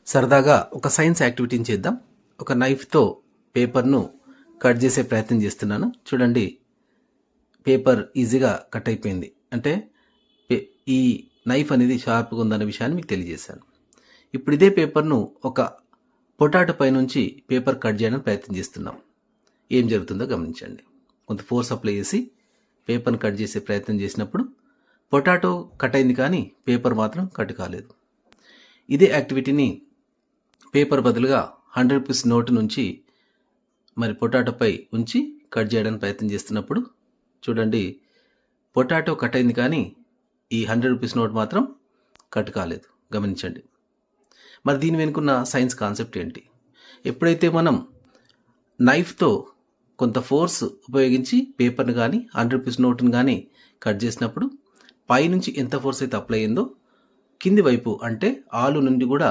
సరదాగా ఒక సైన్స్ యాక్టివిటీని చేద్దాం. ఒక నైఫ్తో పేపర్ను కట్ చేసే ప్రయత్నం చేస్తున్నాను. చూడండి, పేపర్ ఈజీగా కట్ అయిపోయింది. అంటే ఈ నైఫ్ అనేది షార్ప్గా ఉందన్న విషయాన్ని మీకు తెలియజేశాను. ఇప్పుడు ఇదే పేపర్ను ఒక పొటాటో పై నుంచి పేపర్ కట్ చేయడానికి ప్రయత్నం చేస్తున్నాం. ఏం జరుగుతుందో గమనించండి. కొంత ఫోర్స్ అప్లై చేసి పేపర్ను కట్ చేసే ప్రయత్నం చేసినప్పుడు పొటాటో కట్ అయింది, కానీ పేపర్ మాత్రం కట్ కాలేదు. ఇదే యాక్టివిటీని పేపర్ బదులుగా 100 రూపీస్ నోటు నుంచి మరి పొటాటోపై ఉంచి కట్ చేయడానికి ప్రయత్నం చేస్తున్నప్పుడు చూడండి, పొటాటో కట్ అయింది, కానీ ఈ 100 రూపీస్ నోట్ మాత్రం కట్ కాలేదు. గమనించండి. మరి దీని వెనుకున్న సైన్స్ కాన్సెప్ట్ ఏంటి? ఎప్పుడైతే మనం నైఫ్తో కొంత ఫోర్స్ ఉపయోగించి పేపర్ని కానీ 100 రూపీస్ నోటును కానీ కట్ చేసినప్పుడు పైనుంచి ఎంత ఫోర్స్ అయితే అప్లై అయిందో కింది వైపు అంటే ఆలు నుండి కూడా